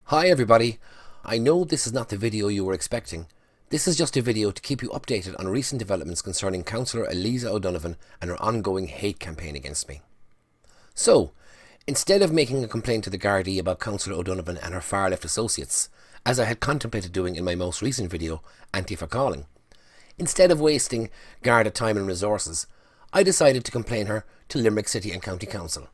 Hi everybody, I know this is not the video you were expecting. This is just a video to keep you updated on recent developments concerning Councillor Elisa O'Donovan and her ongoing hate campaign against me. So, instead of making a complaint to the Gardaí about Councillor O'Donovan and her far-left associates, as I had contemplated doing in my most recent video, Antifa Calling, instead of wasting Garda time and resources, I decided to complain her to Limerick City and County Council.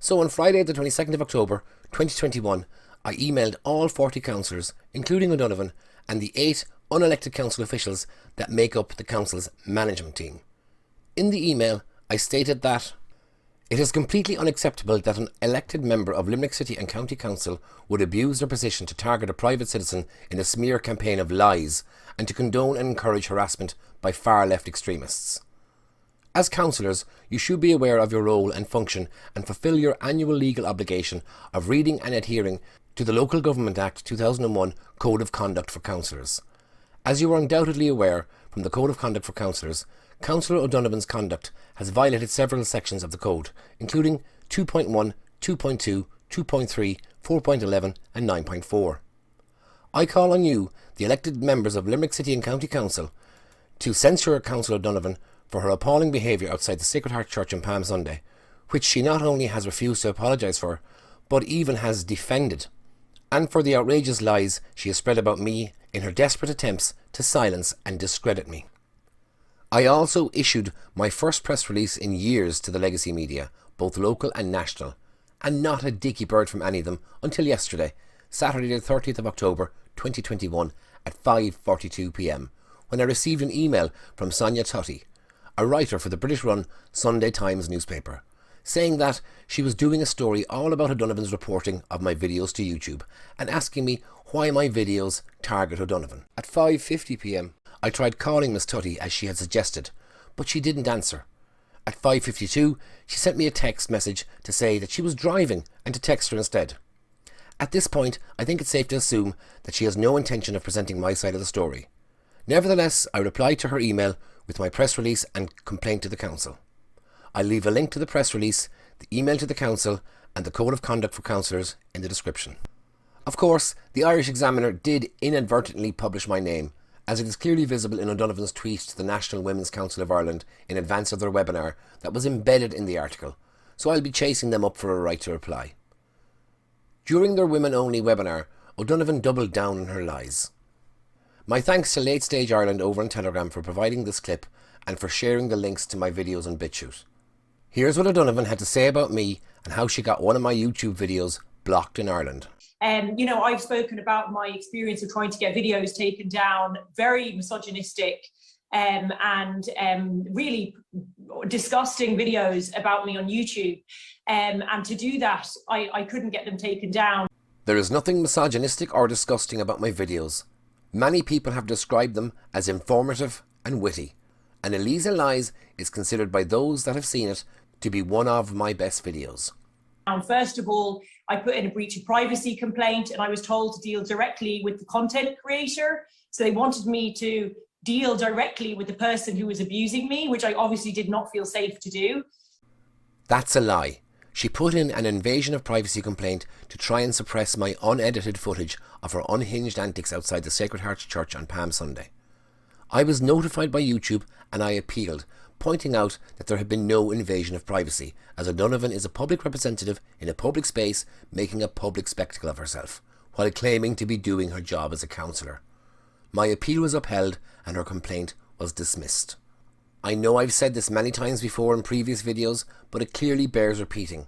So on Friday the 22nd of October 2021, I emailed all 40 councillors, including O'Donovan, and the 8 unelected council officials that make up the council's management team. In the email, I stated that it is completely unacceptable that an elected member of Limerick City and County Council would abuse their position to target a private citizen in a smear campaign of lies and to condone and encourage harassment by far-left extremists. As councillors, you should be aware of your role and function and fulfil your annual legal obligation of reading and adhering to the Local Government Act 2001 Code of Conduct for Councillors. As you are undoubtedly aware from the Code of Conduct for Councillors, Councillor O'Donovan's conduct has violated several sections of the Code, including 2.1, 2.2, 2.3, 4.11 and 9.4. I call on you, the elected members of Limerick City and County Council, to censure Councillor O'Donovan for her appalling behaviour outside the Sacred Heart Church on Palm Sunday, which she not only has refused to apologise for, but even has defended, and for the outrageous lies she has spread about me in her desperate attempts to silence and discredit me. I also issued my first press release in years to the legacy media, both local and national, and not a dicky bird from any of them until yesterday, Saturday the 30th of October 2021 at 5:42 p.m, when I received an email from Sonia Tutty, a writer for the British-run Sunday Times newspaper, saying that she was doing a story all about O'Donovan's reporting of my videos to YouTube and asking me why my videos target O'Donovan. At 5:50 p.m, I tried calling Miss Tutty as she had suggested, but she didn't answer. At 5:52, she sent me a text message to say that she was driving and to text her instead. At this point, I think it's safe to assume that she has no intention of presenting my side of the story. Nevertheless, I replied to her email with my press release and complaint to the council. I'll leave a link to the press release, the email to the council and the Code of Conduct for Councillors in the description. Of course, the Irish Examiner did inadvertently publish my name, as it is clearly visible in O'Donovan's tweet to the National Women's Council of Ireland in advance of their webinar that was embedded in the article, so I'll be chasing them up for a right to reply. During their women-only webinar, O'Donovan doubled down on her lies. My thanks to Late Stage Ireland over on Telegram for providing this clip and for sharing the links to my videos on BitChute. Here's what O'Donovan had to say about me and how she got one of my YouTube videos blocked in Ireland. I've spoken about my experience of trying to get videos taken down, very misogynistic and really disgusting videos about me on YouTube. And to do that, I couldn't get them taken down. There is nothing misogynistic or disgusting about my videos. Many people have described them as informative and witty, and Elisa Lies is considered by those that have seen it to be one of my best videos. First of all, I put in a breach of privacy complaint and I was told to deal directly with the content creator. So they wanted me to deal directly with the person who was abusing me, which I obviously did not feel safe to do. That's a lie. She put in an invasion of privacy complaint to try and suppress my unedited footage of her unhinged antics outside the Sacred Heart Church on Palm Sunday. I was notified by YouTube and I appealed, pointing out that there had been no invasion of privacy, as O'Donovan is a public representative in a public space making a public spectacle of herself, while claiming to be doing her job as a councillor. My appeal was upheld and her complaint was dismissed. I know I've said this many times before in previous videos, but it clearly bears repeating.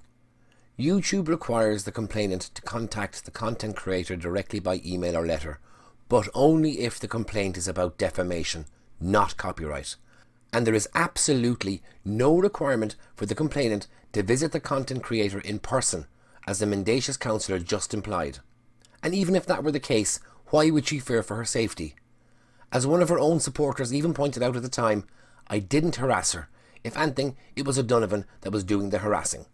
YouTube requires the complainant to contact the content creator directly by email or letter, but only if the complaint is about defamation, not copyright. And there is absolutely no requirement for the complainant to visit the content creator in person, as the mendacious councillor just implied. And even if that were the case, why would she fear for her safety? As one of her own supporters even pointed out at the time, I didn't harass her. If anything, it was O'Donovan that was doing the harassing.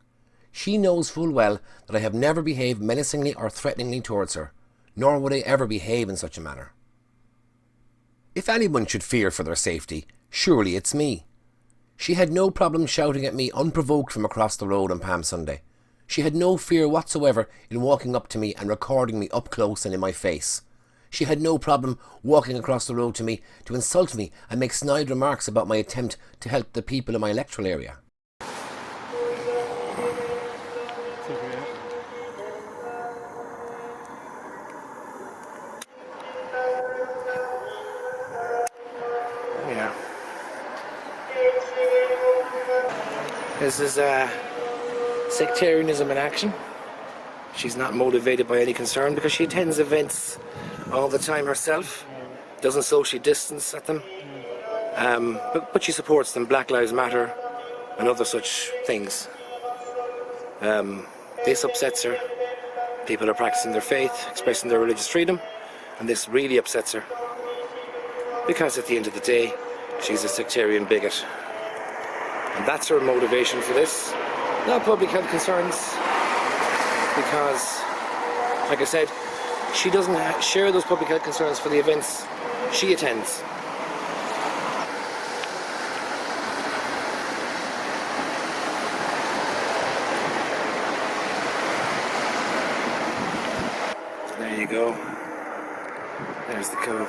She knows full well that I have never behaved menacingly or threateningly towards her, nor would I ever behave in such a manner. If anyone should fear for their safety, surely it's me. She had no problem shouting at me unprovoked from across the road on Palm Sunday. She had no fear whatsoever in walking up to me and recording me up close and in my face. She had no problem walking across the road to me to insult me and make snide remarks about my attempt to help the people in my electoral area. Yeah. This is sectarianism in action. She's not motivated by any concern because she attends events all the time herself, doesn't socially distance at them, but she supports them, Black Lives Matter and other such things. This upsets her. People are practicing their faith, expressing their religious freedom, and this really upsets her. Because at the end of the day, she's a sectarian bigot. And that's her motivation for this. Not public health concerns, because, like I said, she doesn't share those public health concerns for the events she attends. So there you go. There's the code.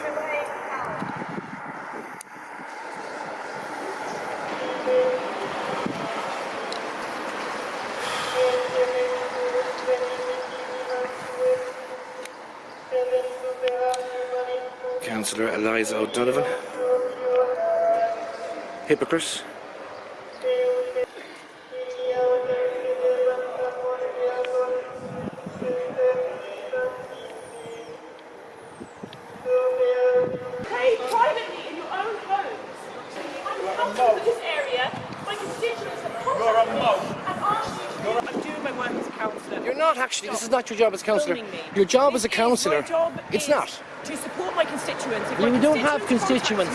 Councillor Elisa O'Donovan. Hypocrisy. Pay privately in your own homes. I'm responsible for this area. My constituents have contacted me and asked me to I'm doing my work as a councillor. You're not actually. This is not your job as a councillor. Your job as a councillor. It's not. To support my constituents. You don't have constituents.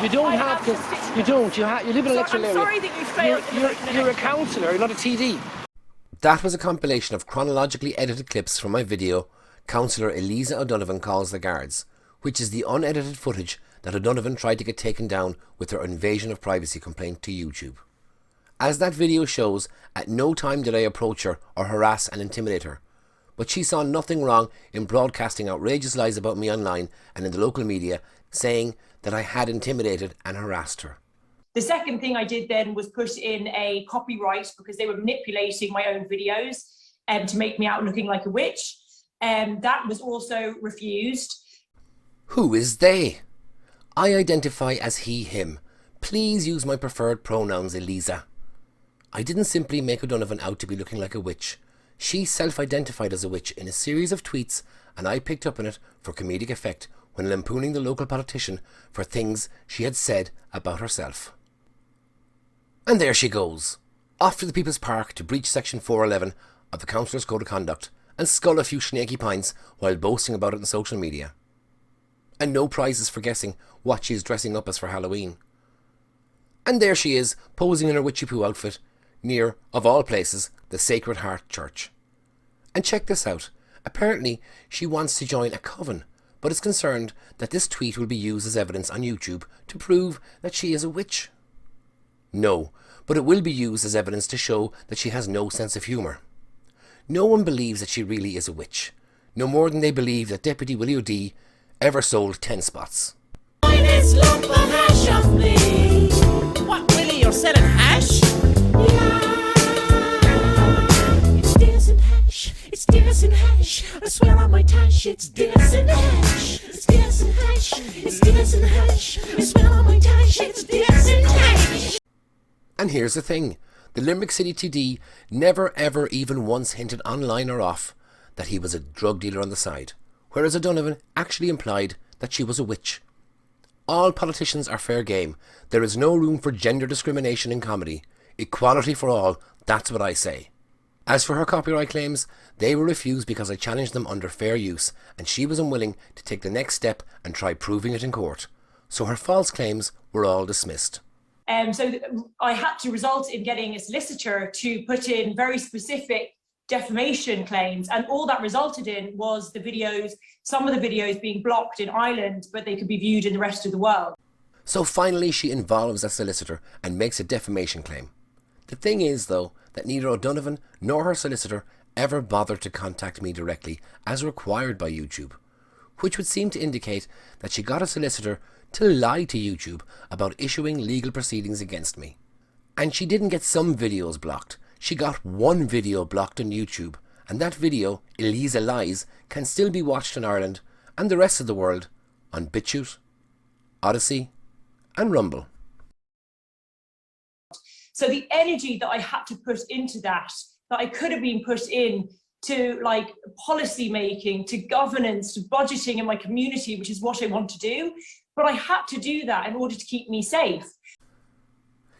You don't have. You don't. You live in an electoral area. I'm sorry that you failed. You're a councillor. You're not a TD. That was a compilation of chronologically edited clips from my video Councillor Elisa O'Donovan Calls the Guards, which is the unedited footage that O'Donovan tried to get taken down with her invasion of privacy complaint to YouTube. As that video shows, at no time did I approach her or harass and intimidate her, but she saw nothing wrong in broadcasting outrageous lies about me online and in the local media, saying that I had intimidated and harassed her. The second thing I did then was put in a copyright because they were manipulating my own videos to make me out looking like a witch. That was also refused. Who is they? I identify as he, him. Please use my preferred pronouns, Elisa. I didn't simply make O'Donovan out to be looking like a witch. She self-identified as a witch in a series of tweets, and I picked up on it for comedic effect when lampooning the local politician for things she had said about herself. And there she goes, off to the People's Park to breach section 411 of the Councillor's Code of Conduct and scull a few snaky pints while boasting about it on social media. And no prizes for guessing what she is dressing up as for Halloween. And there she is, posing in her witchy poo outfit, near, of all places, the Sacred Heart Church. And check this out. Apparently, she wants to join a coven, but is concerned that this tweet will be used as evidence on YouTube to prove that she is a witch. No, but it will be used as evidence to show that she has no sense of humour. No one believes that she really is a witch, no more than they believe that Deputy Willie O'D ever sold 10 spots. This lump of hash off me. What, Willie, you're selling hash? Yeah. It's decent hash. It's decent hash. I swear on my tash, it's decent hash. It's decent hash. It's decent hash. I swear on my tash, it's decent hash. And here's the thing. The Limerick City TD never ever even once hinted online or off that he was a drug dealer on the side, whereas O'Donovan actually implied that she was a witch. All politicians are fair game. There is no room for gender discrimination in comedy. Equality for all, that's what I say. As for her copyright claims, they were refused because I challenged them under fair use, and she was unwilling to take the next step and try proving it in court. So her false claims were all dismissed. So I had to result in getting a solicitor to put in very specific defamation claims, and all that resulted in was the videos, some of the videos being blocked in Ireland, but they could be viewed in the rest of the world. So finally she involves a solicitor and makes a defamation claim. The thing is, though, that neither O'Donovan nor her solicitor ever bothered to contact me directly as required by YouTube, which would seem to indicate that she got a solicitor to lie to YouTube about issuing legal proceedings against me. And she didn't get some videos blocked, she got one video blocked on YouTube, and that video, Elisa Lies, can still be watched in Ireland and the rest of the world on BitChute, Odyssey and Rumble. So the energy that I had to put into that I could have been put in to like policy making, to governance, to budgeting in my community, which is what I want to do. But I had to do that in order to keep me safe.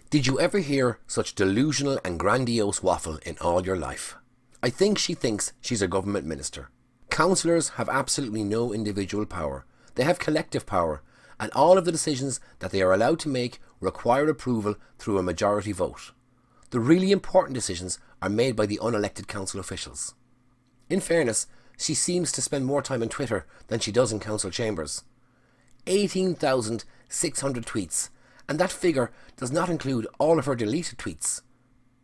Did you ever hear such delusional and grandiose waffle in all your life? I think she thinks she's a government minister. Councillors have absolutely no individual power. They have collective power, and all of the decisions that they are allowed to make require approval through a majority vote. The really important decisions are made by the unelected council officials. In fairness, she seems to spend more time on Twitter than she does in council chambers. 18,600 tweets, and that figure does not include all of her deleted tweets.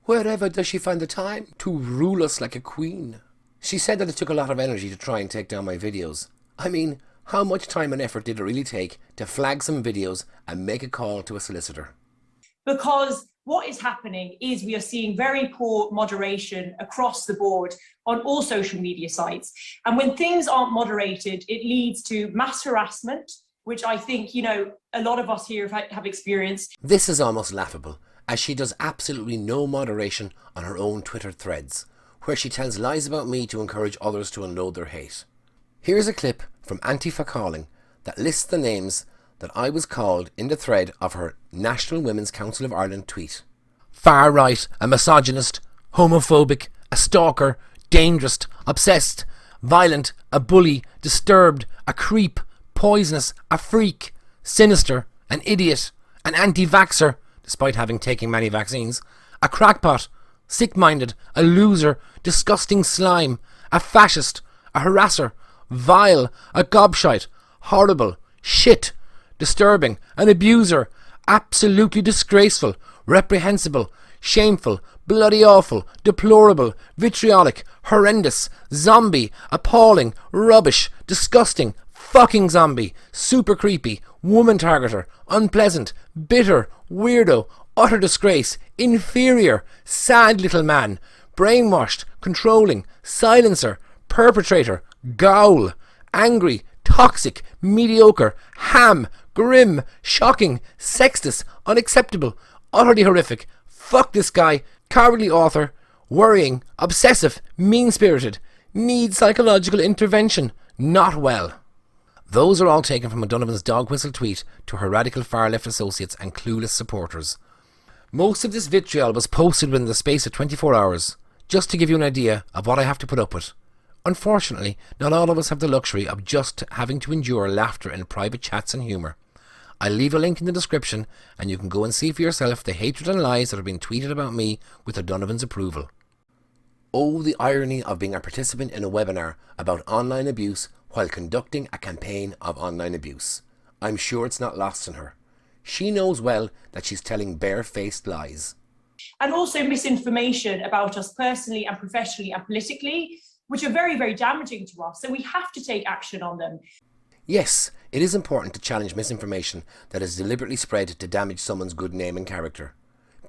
Wherever does she find the time to rule us like a queen? She said that it took a lot of energy to try and take down my videos. I mean, how much time and effort did it really take to flag some videos and make a call to a solicitor? Because what is happening is we are seeing very poor moderation across the board on all social media sites. And when things aren't moderated, it leads to mass harassment, which I think, you know, a lot of us here have experienced. This is almost laughable, as she does absolutely no moderation on her own Twitter threads, where she tells lies about me to encourage others to unload their hate. Here's a clip from Antifa Calling that lists the names that I was called in the thread of her National Women's Council of Ireland tweet. Far right, a misogynist, homophobic, a stalker, dangerous, obsessed, violent, a bully, disturbed, a creep, poisonous, a freak, sinister, an idiot, an anti-vaxxer, despite having taken many vaccines, a crackpot, sick-minded, a loser, disgusting slime, a fascist, a harasser, vile, a gobshite, horrible, shit, disturbing, an abuser, absolutely disgraceful, reprehensible, shameful, bloody awful, deplorable, vitriolic, horrendous, zombie, appalling, rubbish, disgusting, fucking zombie, super creepy, woman targeter, unpleasant, bitter, weirdo, utter disgrace, inferior, sad little man, brainwashed, controlling, silencer, perpetrator, ghoul, angry, toxic, mediocre, ham, grim, shocking, sexist, unacceptable, utterly horrific, fuck this guy, cowardly author, worrying, obsessive, mean-spirited, needs psychological intervention, not well. Those are all taken from O'Donovan's dog whistle tweet to her radical far-left associates and clueless supporters. Most of this vitriol was posted within the space of 24 hours, just to give you an idea of what I have to put up with. Unfortunately, not all of us have the luxury of just having to endure laughter in private chats and humour. I'll leave a link in the description and you can go and see for yourself the hatred and lies that have been tweeted about me with O'Donovan's approval. Oh, the irony of being a participant in a webinar about online abuse while conducting a campaign of online abuse. I'm sure it's not lost on her. She knows well that she's telling bare-faced lies. And also misinformation about us personally and professionally and politically, which are very, very damaging to us. So we have to take action on them. Yes, it is important to challenge misinformation that is deliberately spread to damage someone's good name and character.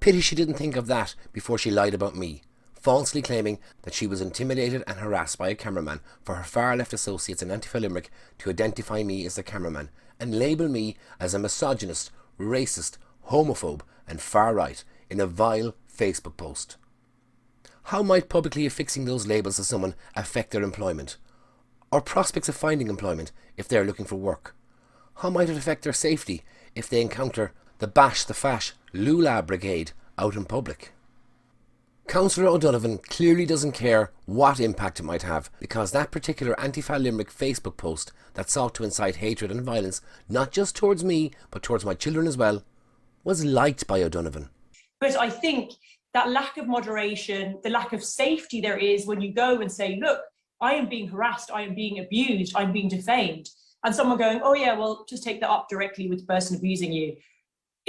Pity she didn't think of that before she lied about me, falsely claiming that she was intimidated and harassed by a cameraman for her far-left associates in Antifa Limerick to identify me as the cameraman and label me as a misogynist, racist, homophobe and far-right in a vile Facebook post. How might publicly affixing those labels to someone affect their employment? Or prospects of finding employment if they are looking for work? How might it affect their safety if they encounter the bash, the fash, Lula brigade out in public? Councillor O'Donovan clearly doesn't care what impact it might have, because that particular Antifa Limerick Facebook post that sought to incite hatred and violence, not just towards me, but towards my children as well, was liked by O'Donovan. But I think that lack of moderation, the lack of safety there is when you go and say, look, I am being harassed, I am being abused, I'm being defamed. And someone going, oh yeah, well, just take that up directly with the person abusing you.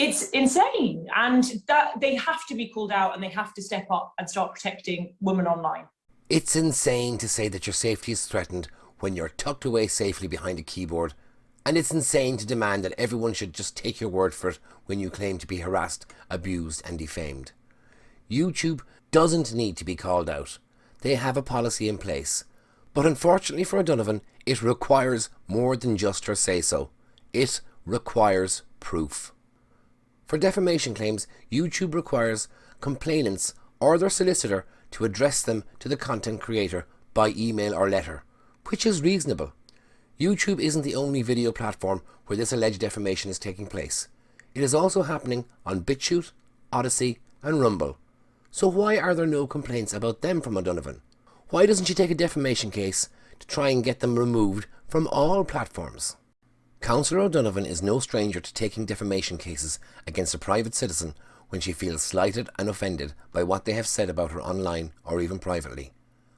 It's insane, and that they have to be called out and they have to step up and start protecting women online. It's insane to say that your safety is threatened when you're tucked away safely behind a keyboard, and it's insane to demand that everyone should just take your word for it when you claim to be harassed, abused and defamed. YouTube doesn't need to be called out. They have a policy in place. But unfortunately for O'Donovan, it requires more than just her say-so. It requires proof. For defamation claims, YouTube requires complainants or their solicitor to address them to the content creator by email or letter, which is reasonable. YouTube isn't the only video platform where this alleged defamation is taking place. It is also happening on BitChute, Odyssey and Rumble. So why are there no complaints about them from O'Donovan? Why doesn't she take a defamation case to try and get them removed from all platforms? Councillor O'Donovan is no stranger to taking defamation cases against a private citizen when she feels slighted and offended by what they have said about her online or even privately.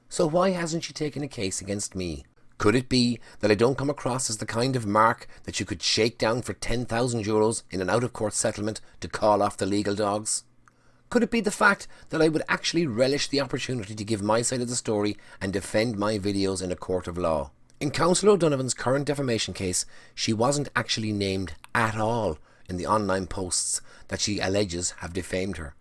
So why hasn't she taken a case against me? Could it be that I don't come across as the kind of mark that you could shake down for €10,000 in an out-of-court settlement to call off the legal dogs? Could it be the fact that I would actually relish the opportunity to give my side of the story and defend my videos in a court of law? In Councillor O'Donovan's current defamation case, she wasn't actually named at all in the online posts that she alleges have defamed her.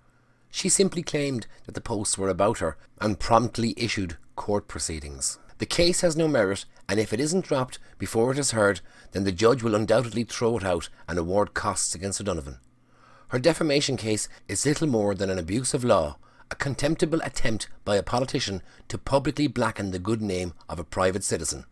She simply claimed that the posts were about her and promptly issued court proceedings. The case has no merit, and if it isn't dropped before it is heard, then the judge will undoubtedly throw it out and award costs against O'Donovan. Her defamation case is little more than an abuse of law, a contemptible attempt by a politician to publicly blacken the good name of a private citizen.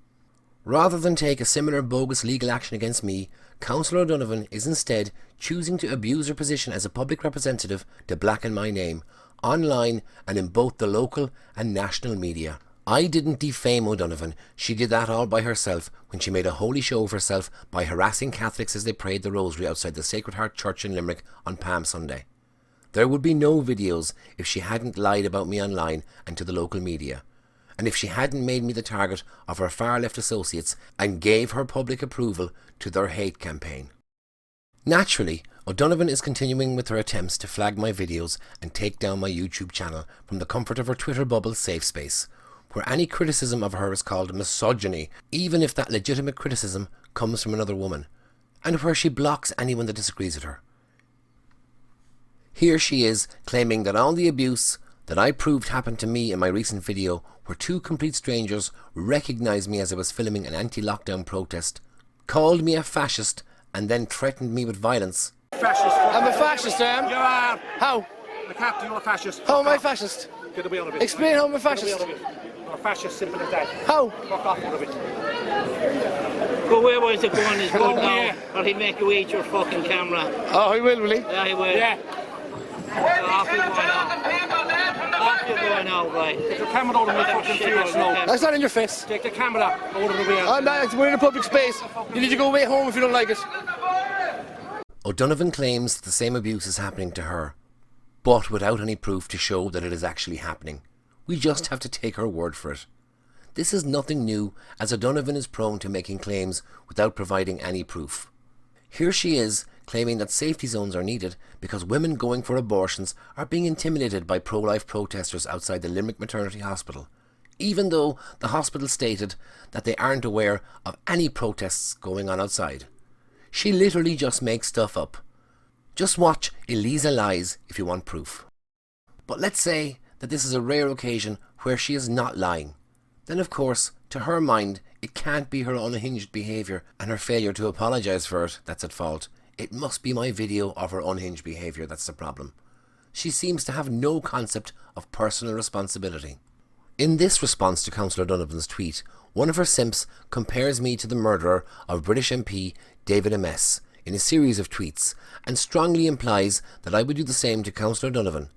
Rather than take a similar bogus legal action against me, Councillor O'Donovan is instead choosing to abuse her position as a public representative to blacken my name, online and in both the local and national media. I didn't defame O'Donovan. She did that all by herself when she made a holy show of herself by harassing Catholics as they prayed the rosary outside the Sacred Heart Church in Limerick on Palm Sunday. There would be no videos if she hadn't lied about me online and to the local media, and if she hadn't made me the target of her far-left associates and gave her public approval to their hate campaign. Naturally, O'Donovan is continuing with her attempts to flag my videos and take down my YouTube channel from the comfort of her Twitter bubble safe space, where any criticism of her is called misogyny, even if that legitimate criticism comes from another woman, and where she blocks anyone that disagrees with her. Here she is claiming that all the abuse that I proved happened to me in my recent video, where two complete strangers recognised me as I was filming an anti-lockdown protest, called me a fascist and then threatened me with violence. Fascist. I'm a fascist, I am. You are. How? The captain, you're a fascist. How am I fascist? Get away on a bit. Explain how I'm a fascist. Get away on a bit. You're a fascist, simple as that. How? Fuck off on a bit. Go where was it going is Go good where? now, or he'll make you eat your fucking camera. Oh, he will he? Yeah, he will. Yeah. Off you go now. Off you go now, boy. Take the camera out of my fucking face now. That's not in your face. Take the camera out of the way. I'm not, we're in a public space. You need to go away home if you don't like it. O'Donovan claims that the same abuse is happening to her, but without any proof to show that it is actually happening. We just have to take her word for it. This is nothing new, as O'Donovan is prone to making claims without providing any proof. Here she is, claiming that safety zones are needed because women going for abortions are being intimidated by pro-life protesters outside the Limerick Maternity Hospital, even though the hospital stated that they aren't aware of any protests going on outside. She literally just makes stuff up. Just watch Elisa Lies if you want proof. But let's say that this is a rare occasion where she is not lying. Then of course, to her mind, it can't be her unhinged behaviour and her failure to apologise for it that's at fault. It must be my video of her unhinged behaviour that's the problem. She seems to have no concept of personal responsibility. In this response to Councillor O'Donovan's tweet, one of her simps compares me to the murderer of British MP David MS in a series of tweets and strongly implies that I would do the same to Councillor O'Donovan.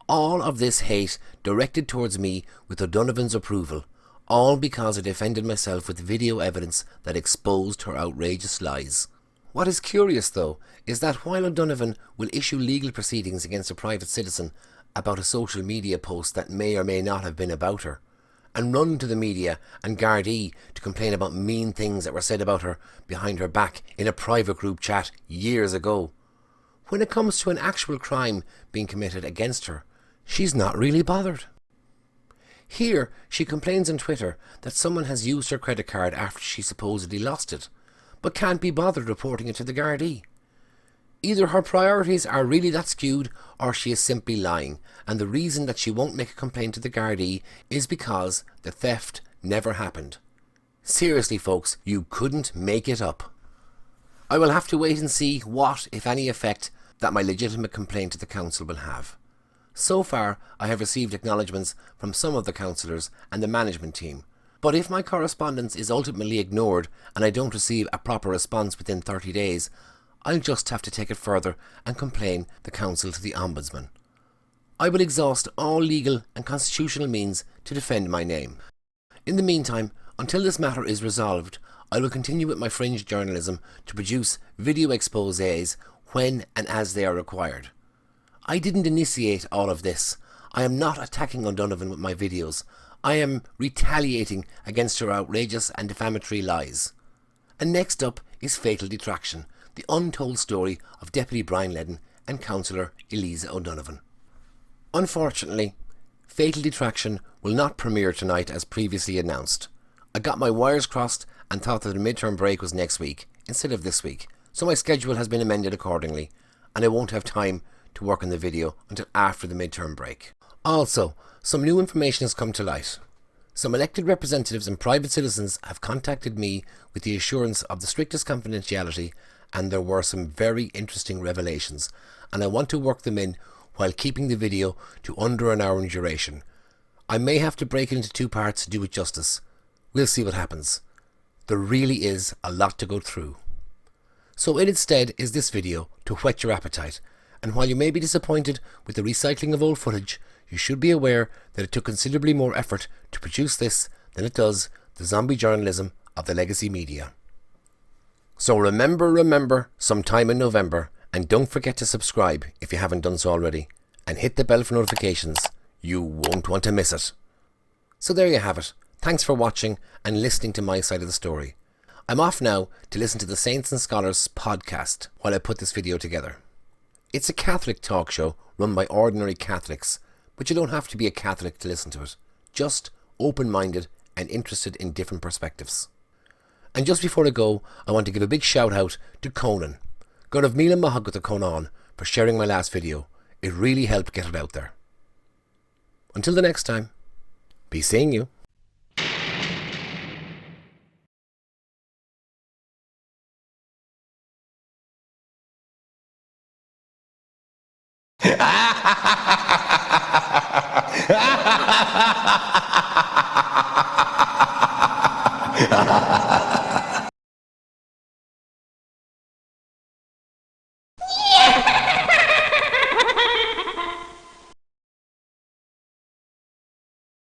All of this hate directed towards me with O'Donovan's approval, all because I defended myself with video evidence that exposed her outrageous lies. What is curious, though, is that while O'Donovan will issue legal proceedings against a private citizen about a social media post that may or may not have been about her, and run to the media and Gardaí to complain about mean things that were said about her behind her back in a private group chat years ago, when it comes to an actual crime being committed against her, she's not really bothered. Here, she complains on Twitter that someone has used her credit card after she supposedly lost it, but can't be bothered reporting it to the Gardaí. Either her priorities are really that skewed, or she is simply lying, and the reason that she won't make a complaint to the Gardaí is because the theft never happened. Seriously folks, you couldn't make it up. I will have to wait and see what, if any, effect that my legitimate complaint to the council will have. So far, I have received acknowledgements from some of the councillors and the management team, but if my correspondence is ultimately ignored and I don't receive a proper response within 30 days, I'll just have to take it further and complain the council to the Ombudsman. I will exhaust all legal and constitutional means to defend my name. In the meantime, until this matter is resolved, I will continue with my fringe journalism to produce video exposés when and as they are required. I didn't initiate all of this. I am not attacking O'Donovan with my videos. I am retaliating against her outrageous and defamatory lies. And next up is Fatal Detraction, the untold story of Deputy Brian Ledden and Councillor Elisa O'Donovan. Unfortunately, Fatal Detraction will not premiere tonight as previously announced. I got my wires crossed and thought that the midterm break was next week instead of this week, so my schedule has been amended accordingly, and I won't have time to work on the video until after the midterm break. Also, some new information has come to light. Some elected representatives and private citizens have contacted me with the assurance of the strictest confidentiality, and there were some very interesting revelations, and I want to work them in while keeping the video to under an hour in duration. I may have to break it into 2 parts to do it justice. We'll see what happens. There really is a lot to go through. So instead is this video to whet your appetite, and while you may be disappointed with the recycling of old footage, you should be aware that it took considerably more effort to produce this than it does the zombie journalism of the legacy media. So remember, sometime in November, and don't forget to subscribe if you haven't done so already, and hit the bell for notifications. You won't want to miss it. So there you have it. Thanks for watching and listening to my side of the story. I'm off now to listen to the Saints and Scholars podcast while I put this video together. It's a Catholic talk show run by ordinary Catholics, but you don't have to be a Catholic to listen to it. Just open-minded and interested in different perspectives. And just before I go, I want to give a big shout out to Conan. God of Mila Mahag with the Conan for sharing my last video. It really helped get it out there. Until the next time, be seeing you. Ha ha ha ha!